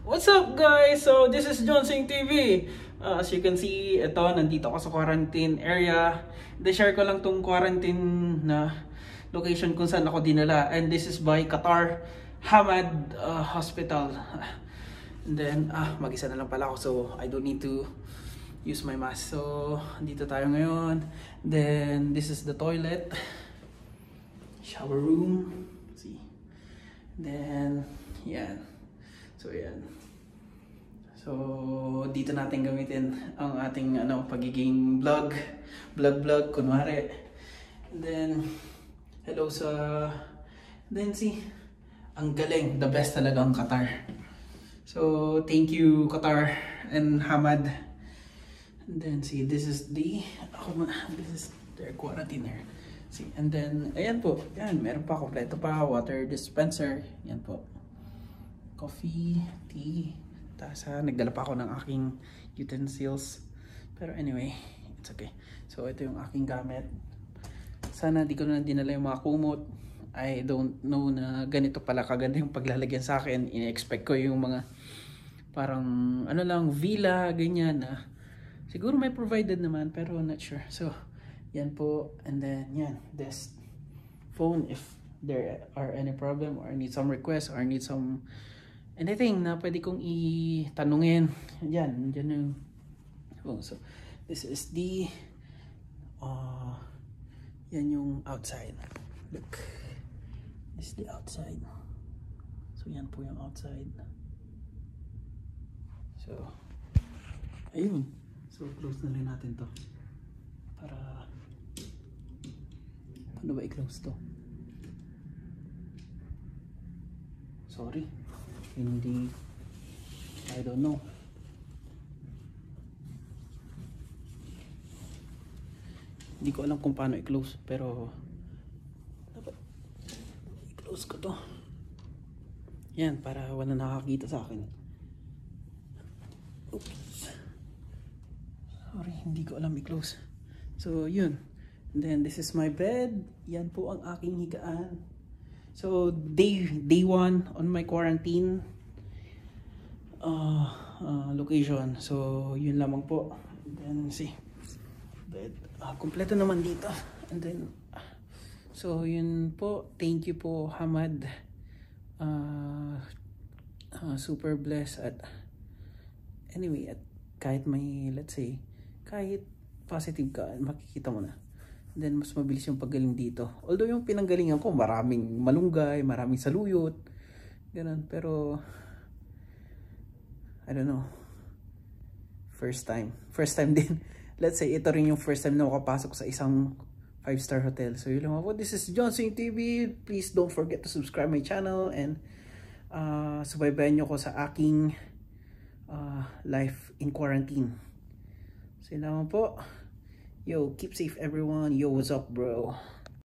What's up guys? So this is John Sing TV. As you can see, ito nandito ako sa quarantine area. De-share ko lang tong quarantine na location kung saan ako dinala. And this is by Qatar Hamad Hospital. And then mag-isa na lang pala ako, so I don't need to use my mask. So dito tayo ngayon. Then this is the toilet, shower room. See. Then yan. So yan. So dito natin gamitin ang ating pagiging vlog kunwari. And then hello sa see, ang galing, the best talaga ang Qatar. So thank you Qatar and Hamad. And then see, this is their quarantiner. See, and then ayan po, yan, meron pa, kompleto pa, water dispenser, yan po. Coffee, tea, tasa. Nagdala pa ako ng aking utensils. Pero anyway, it's okay. So ito yung aking gamit. Sana di ko na dinala yung mga kumot. I don't know na ganito pala kaganda yung paglalagyan sa akin. Ine-expect ko yung mga parang villa, ganyan na. Siguro may provided naman pero not sure. So yan po. And then yan, this phone if there are any problem or need some request or need some anything na pwede kong itanungin. Yan yung so this is the yan yung outside. Look, this is the outside. So yan po yung outside. So ayun, so close na rin natin to para paano ba i-close to? Sorry, hindi, I don't know. Hindi ko alam kung paano i-close, pero dapat i-close ko to. Yan, para wala nakakita sa akin. Oops. Sorry, hindi ko alam i-close. So yun. And then this is my bed. Yan po ang aking higaan. So day 1 on my quarantine location. So yun lamang po. And then see, bed kompleto naman dito. And then so yun po, thank you po Hamad. Super blessed at anyway, at kahit may, let's say, kahit positive ka, makikita mo na. Then mas mabilis yung paggaling dito. Although yung pinanggalingan ko, maraming malunggay, maraming saluyot, ganun. Pero I don't know, first time din. Let's say ito rin yung first time na makapasok sa isang 5-star hotel. So yun lang po. This is John Sing TV. Please don't forget to subscribe my channel and subaybayan nyo ko sa aking life in quarantine. So yun lang po. Yo, keep safe everyone. Yo, what's up bro?